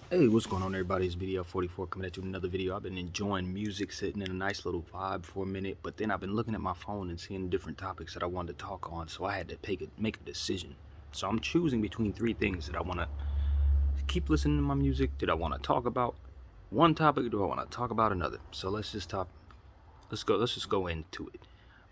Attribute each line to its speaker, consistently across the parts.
Speaker 1: Hey, what's going on, everybody? It's video 44 coming at you with another video. I've been enjoying music, sitting in a nice little vibe for a minute, but then I've been looking at my phone and seeing different topics that I wanted to talk on, so I had to make a decision. So I'm choosing between three things that I want to keep listening to my music. Did I want to talk about one topic, or do I want to talk about another? So let's just go into it.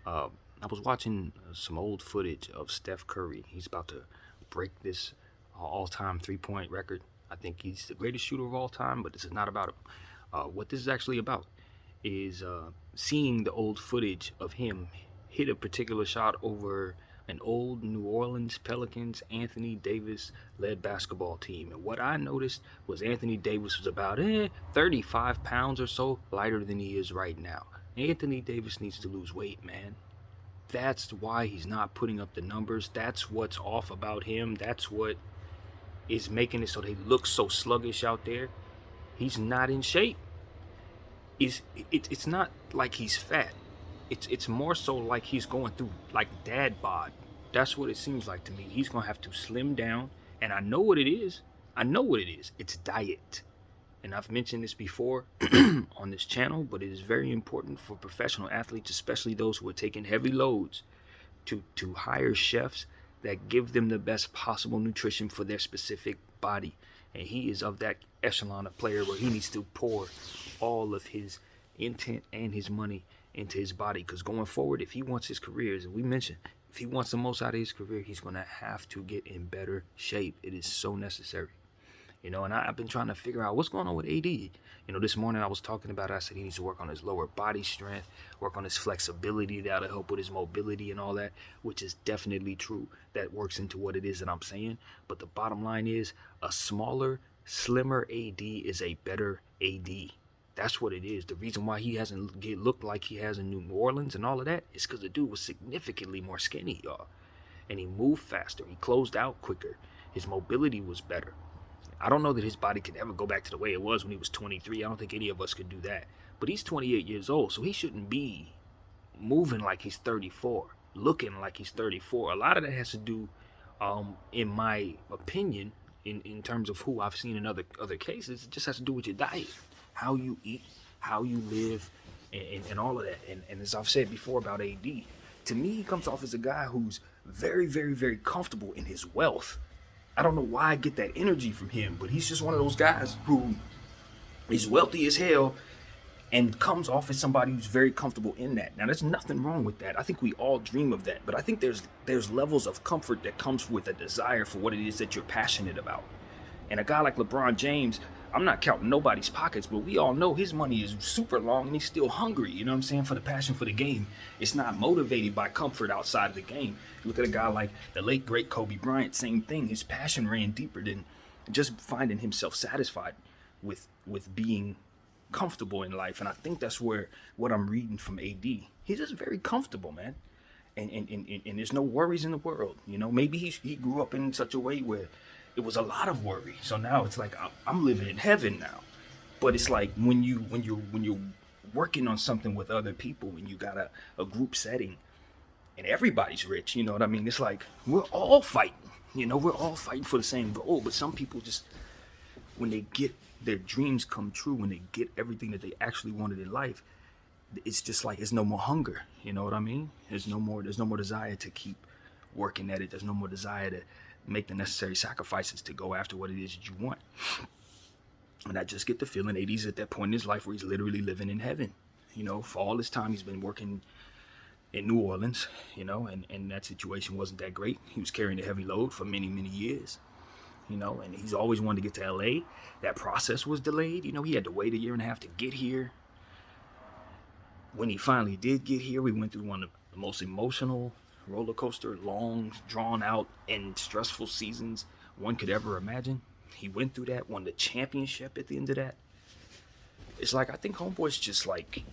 Speaker 1: Uh, I was watching some old footage of Steph Curry. He's about to break this all-time three-point record. I think he's the greatest shooter of all time, but this is not about him. What this is actually about is seeing the old footage of him hit a particular shot over an old New Orleans Pelicans Anthony Davis led basketball team. And what I noticed was Anthony Davis was about 35 pounds or so lighter than he is right now. Anthony Davis needs to lose weight, man. That's why he's not putting up the numbers. That's what's off about him. That's what is making it so they look so sluggish out there. He's not in shape. It's not like he's fat. It's more so like he's going through like dad bod. That's what it seems like to me. He's gonna have to slim down, and I know what it is. I know what it is. It's diet. And I've mentioned this before on this channel, but it is very important for professional athletes, especially those who are taking heavy loads, to hire chefs that give them the best possible nutrition for their specific body. And he is of that echelon of player where he needs to pour all of his intent and his money into his body. Because going forward, if he wants his career, as we mentioned, if he wants the most out of his career, he's going to have to get in better shape. It is so necessary. And I've been trying to figure out what's going on with AD. This morning I was talking about it. I said he needs to work on his lower body strength, work on his flexibility. That'll help with his mobility and all that, which is definitely true. That works into what it is that I'm saying. But the bottom line is a smaller, slimmer AD is a better AD. That's what it is. The reason why he hasn't looked like he has in New Orleans and all of that is because the dude was significantly more skinny, y'all. And he moved faster. He closed out quicker. His mobility was better. I don't know that his body can ever go back to the way it was when he was 23. I don't think any of us could do that. But he's 28 years old, so he shouldn't be moving like he's 34, looking like he's 34. A lot of that has to do, in my opinion, in terms of who I've seen in other cases, it just has to do with your diet, how you eat, how you live, and all of that. And as I've said before about AD, to me, he comes off as a guy who's very, very, very comfortable in his wealth. I don't know why I get that energy from him, but he's just one of those guys who is wealthy as hell and comes off as somebody who's very comfortable in that. Now, there's nothing wrong with that. I think we all dream of that, but I think there's levels of comfort that comes with a desire for what it is that you're passionate about. And a guy like LeBron James, I'm not counting nobody's pockets, but we all know his money is super long and he's still hungry, you know what I'm saying, for the passion for the game. It's not motivated by comfort outside of the game. You look at a guy like the late, great Kobe Bryant, same thing. His passion ran deeper than just finding himself satisfied with being comfortable in life. And I think that's where what I'm reading from AD. He's just very comfortable, man. And there's no worries in the world. Maybe he grew up in such a way where it was a lot of worry. So now it's like I'm living in heaven now. But it's like when you're working on something with other people, when you got a group setting and everybody's rich, you know what I mean? It's like we're all fighting. We're all fighting for the same goal. But some people just, when they get their dreams come true, when they get everything that they actually wanted in life, it's just like it's no more hunger. You know what I mean? There's no more desire to keep working at it. There's no more desire to make the necessary sacrifices to go after what it is that you want. And I just get the feeling AD's at that point in his life where he's literally living in heaven. For all this time he's been working in New Orleans, and that situation wasn't that great. He was carrying a heavy load for many, many years. And he's always wanted to get to LA. That process was delayed. He had to wait a year and a half to get here. When he finally did get here, we went through one of the most emotional roller coaster, long, drawn out, and stressful seasons one could ever imagine. He went through that, won the championship at the end of that. It's like, I think Homeboy's just like,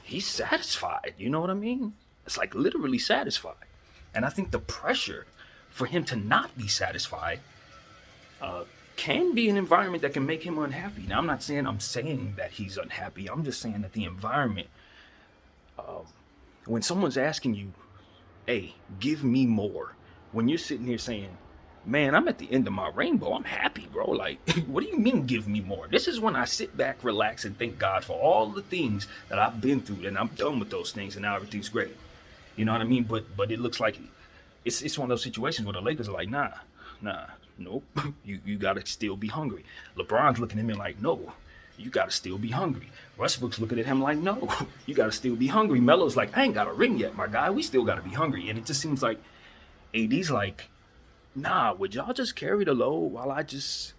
Speaker 1: he's satisfied. You know what I mean? It's like literally satisfied. And I think the pressure for him to not be satisfied can be an environment that can make him unhappy. Now, I'm saying that he's unhappy. I'm just saying that the environment, when someone's asking you, hey, give me more, when you're sitting here saying, man, I'm at the end of my rainbow. I'm happy, bro. Like, what do you mean give me more? This is when I sit back, relax, and thank God for all the things that I've been through, and I'm done with those things, and now everything's great. You know what I mean? But it looks like it's one of those situations where the Lakers are like, nah, nope. You gotta still be hungry. LeBron's looking at him like, no, you gotta still be hungry. Westbrook's looking at him like, no, you gotta still be hungry. Melo's like, I ain't got a ring yet, my guy. We still gotta be hungry. And it just seems like AD's like, nah, would y'all just carry the load while I just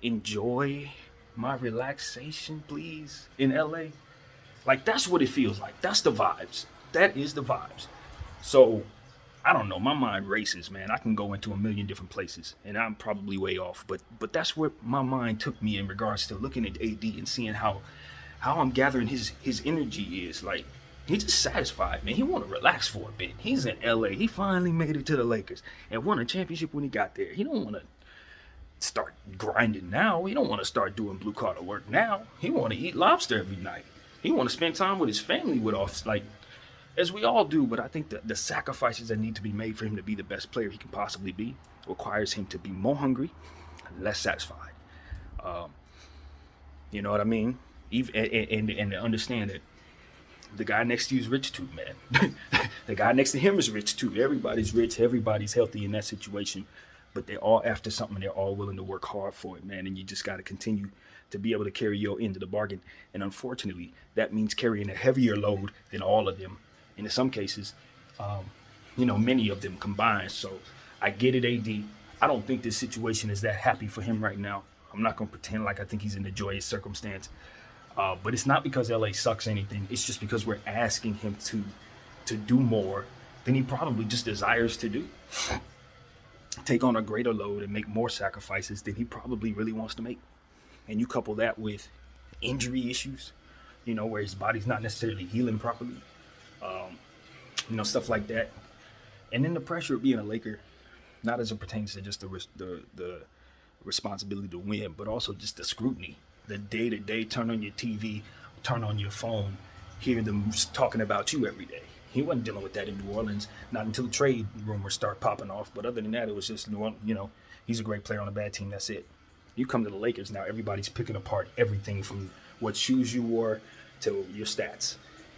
Speaker 1: enjoy my relaxation, please, in LA? Like, that's what it feels like. That's the vibes. That is the vibes. So, I don't know. My mind races, man. I can go into a million different places, and I'm probably way off. But that's where my mind took me in regards to looking at AD and seeing how I'm gathering his energy is. Like, he's just satisfied, man. He want to relax for a bit. He's in LA. He finally made it to the Lakers and won a championship when he got there. He don't want to start grinding now. He don't want to start doing blue collar work now. He want to eat lobster every night. He want to spend time with his family with us, like as we all do. But I think the sacrifices that need to be made for him to be the best player he can possibly be requires him to be more hungry, less satisfied. Um, you know what I mean? Even and to understand that the guy next to you is rich too, man. The guy next to him is rich too. Everybody's rich. Everybody's healthy in that situation. But they're all after something. They're all willing to work hard for it, man. And you just got to continue to be able to carry your end of the bargain. And unfortunately, that means carrying a heavier load than all of them. And in some cases, many of them combined. So I get it, AD. I don't think this situation is that happy for him right now. I'm not going to pretend like I think he's in a joyous circumstance. But it's not because LA sucks or anything. It's just because we're asking him to do more than he probably just desires to do. Take on a greater load and make more sacrifices than he probably really wants to make. And you couple that with injury issues, where his body's not necessarily healing properly, stuff like that. And then the pressure of being a Laker, not as it pertains to just the responsibility to win, but also just the scrutiny, the day-to-day, turn on your TV, turn on your phone, hear them talking about you every day. He wasn't dealing with that in New Orleans, not until the trade rumors start popping off. But other than that, it was just, he's a great player on a bad team. That's it. You come to the Lakers now, everybody's picking apart everything from what shoes you wore to your stats.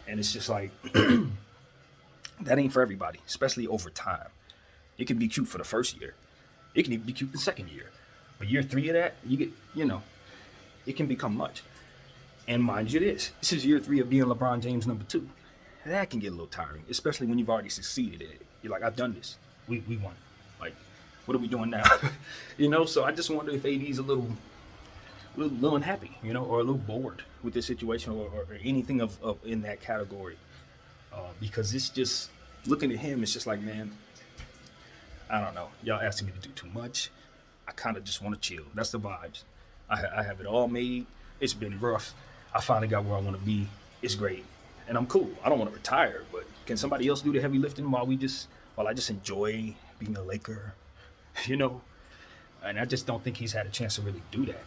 Speaker 1: And it's just like, that ain't for everybody, especially over time. It can be cute for the first year. It can even be cute the second year. But year 3 of that, you get, it can become much. And mind you this is year 3 of being LeBron James number 2. That can get a little tiring, especially when you've already succeeded in it. You're like, I've done this. We won. Like, what are we doing now? So I just wonder if AD's a little unhappy, or a little bored with this situation or anything of in that category. Because it's just, looking at him, it's just like, man, I don't know. Y'all asking me to do too much. I kind of just want to chill. That's the vibes. I have it all made. It's been rough. I finally got where I want to be. It's great. And I'm cool. I don't want to retire, but can somebody else do the heavy lifting while I just enjoy being a Laker, And I just don't think he's had a chance to really do that.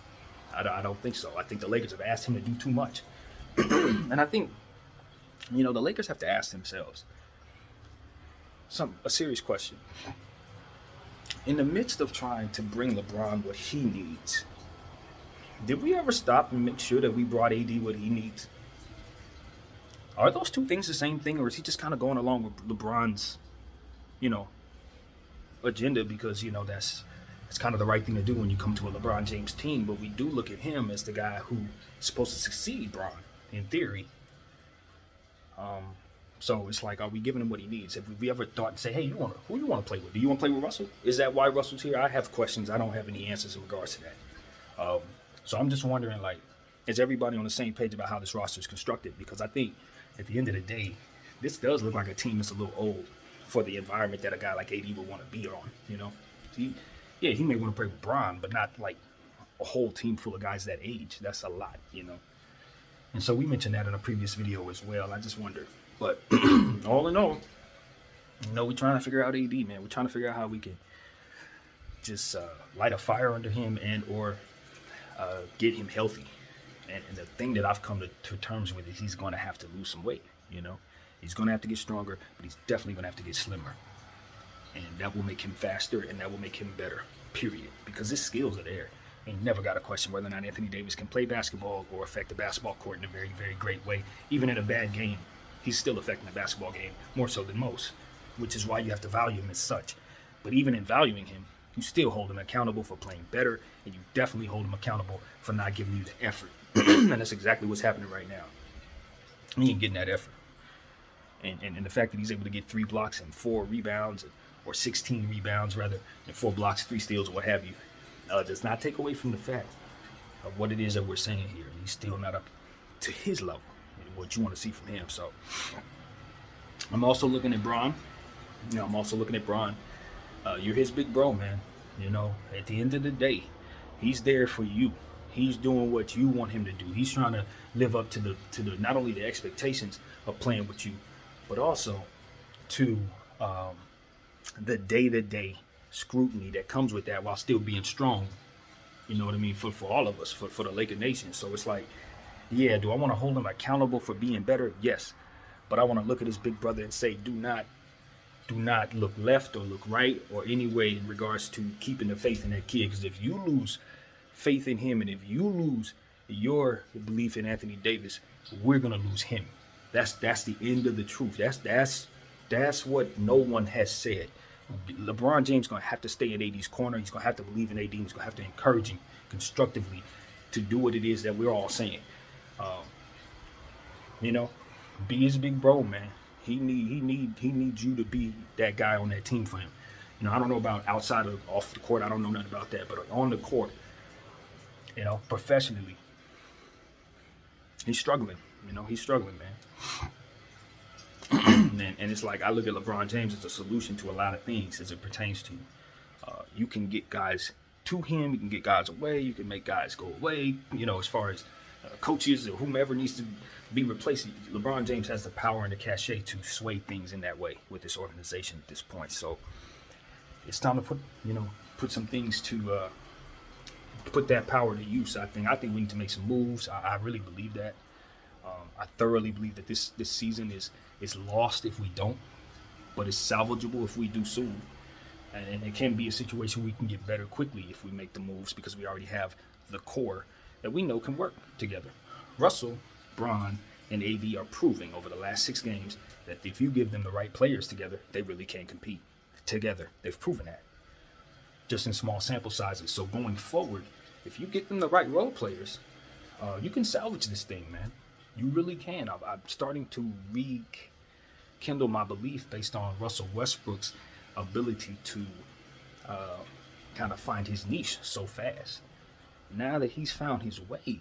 Speaker 1: I don't think so. I think the Lakers have asked him to do too much. And I think, the Lakers have to ask themselves a serious question. In the midst of trying to bring LeBron what he needs, did we ever stop and make sure that we brought AD what he needs? Are those two things the same thing, or is he just kind of going along with LeBron's, agenda because, that's kind of the right thing to do when you come to a LeBron James team. But we do look at him as the guy who's supposed to succeed Bron, in theory. So it's like, are we giving him what he needs? Have we ever thought and say, hey, who you want to play with? Do you want to play with Russell? Is that why Russell's here? I have questions. I don't have any answers in regards to that. So I'm just wondering, like, is everybody on the same page about how this roster is constructed? Because I think at the end of the day, this does look like a team that's a little old for the environment that a guy like AD would want to be on, He may want to play with Bron, but not like a whole team full of guys that age. That's a lot, And so we mentioned that in a previous video as well. I just wonder. But all in all, we're trying to figure out AD, man. We're trying to figure out how we can just light a fire under him and or get him healthy. And the thing that I've come to terms with is he's going to have to lose some weight, He's going to have to get stronger, but he's definitely going to have to get slimmer. And that will make him faster, and that will make him better. period, because his skills are there. And you never got to question whether or not Anthony Davis can play basketball or affect the basketball court in a very, very great way. Even in a bad game, he's still affecting the basketball game more so than most, which is why you have to value him as such. But even in valuing him, you still hold him accountable for playing better, and you definitely hold him accountable for not giving you the effort. And that's exactly what's happening right now. He ain't getting that effort. And the fact that he's able to get 3 blocks and 4 rebounds, or 16 rebounds rather, and 4 blocks, 3 steals, or what have you, does not take away from the fact of what it is that we're saying here. He's still not up to his level, what you want to see from him. So I'm also looking at Bron. You're his big bro, man. At the end of the day, he's there for you. He's doing what you want him to do. He's trying to live up to the not only the expectations of playing with you, but also to the day-to-day scrutiny that comes with that while still being strong. You know what I mean? For all of us, for the Laker Nation. So it's like, yeah, do I want to hold him accountable for being better? Yes. But I want to look at his big brother and say, do not look left or look right or any way in regards to keeping the faith in that kid. Because if you lose faith in him and if you lose your belief in Anthony Davis, we're going to lose him. That's the end of the truth. That's what no one has said. LeBron James is going to have to stay in AD's corner. He's going to have to believe in AD. He's going to have to encourage him constructively to do what it is that we're all saying. Be his big bro, man. He needs you to be that guy on that team for him. I don't know about outside of off the court. I don't know nothing about that. But on the court, professionally, he's struggling. He's struggling, man. and it's like I look at LeBron James as a solution to a lot of things as it pertains to you can get guys to him, you can get guys away, you can make guys go away. As far as coaches or whomever needs to be replaced, LeBron James has the power and the cachet to sway things in that way with this organization at this point. So it's time to put some things to put that power to use. I think we need to make some moves. I really believe that. I thoroughly believe that this season is lost if we don't, but it's salvageable if we do soon. And it can be a situation we can get better quickly if we make the moves, because we already have the core that we know can work together. Russell, Bron, and AD are proving over the last 6 games that if you give them the right players together, they really can compete together. They've proven that, just in small sample sizes. So going forward, if you get them the right role players, you can salvage this thing, man. You really can. I'm starting to rekindle my belief based on Russell Westbrook's ability to kind of find his niche so fast. Now that he's found his way,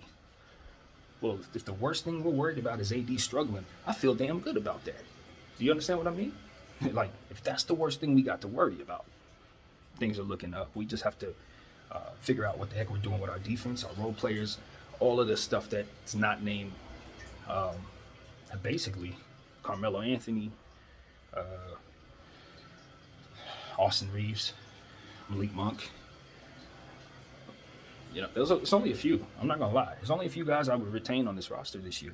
Speaker 1: well, if the worst thing we're worried about is AD struggling, I feel damn good about that. Do you understand what I mean? Like, if that's the worst thing we got to worry about, things are looking up. We just have to figure out what the heck we're doing with our defense, our role players, all of this stuff that's not named. Basically, Carmelo Anthony, Austin Reeves, Malik Monk. It's only a few. I'm not going to lie. There's only a few guys I would retain on this roster this year.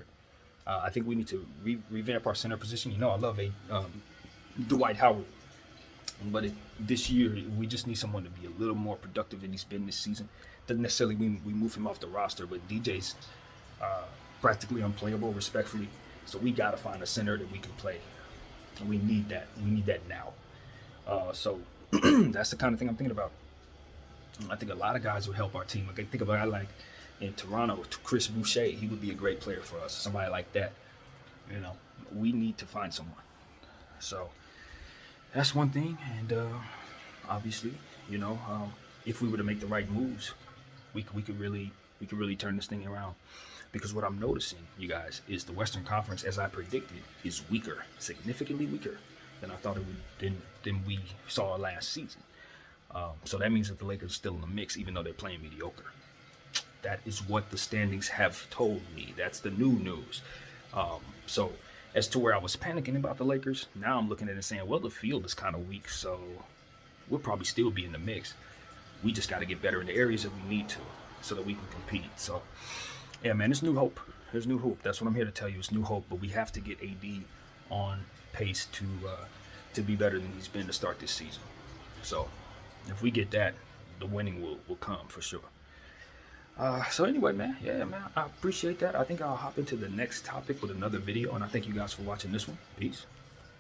Speaker 1: I think we need to revamp our center position. I love Dwight Howard. But this year, we just need someone to be a little more productive than he's been this season. Doesn't necessarily mean we move him off the roster, but DJ's practically unplayable, respectfully. So we got to find a center that we can play. And we need that. We need that now. So that's the kind of thing I'm thinking about. I think a lot of guys would help our team. I think about a guy like in Toronto, Chris Boucher. He would be a great player for us. Somebody like that. We need to find someone. So that's one thing. And obviously, if we were to make the right moves, we could really turn this thing around. Because what I'm noticing, you guys, is the Western Conference, as I predicted, is weaker, significantly weaker than I thought it would, than we saw last season. So that means that the Lakers are still in the mix, even though they're playing mediocre. That is what the standings have told me. That's the new news. So as to where I was panicking about the Lakers, now I'm looking at it and saying, well, the field is kind of weak, so we'll probably still be in the mix. We just got to get better in the areas that we need to so that we can compete. So, yeah, man, it's new hope. There's new hope. That's what I'm here to tell you. It's new hope, but we have to get AD on pace to be better than he's been to start this season. So if we get that, the winning will come for sure. So anyway, man, yeah, man, I appreciate that. I think I'll hop into the next topic with another video, and I thank you guys for watching this one. Peace.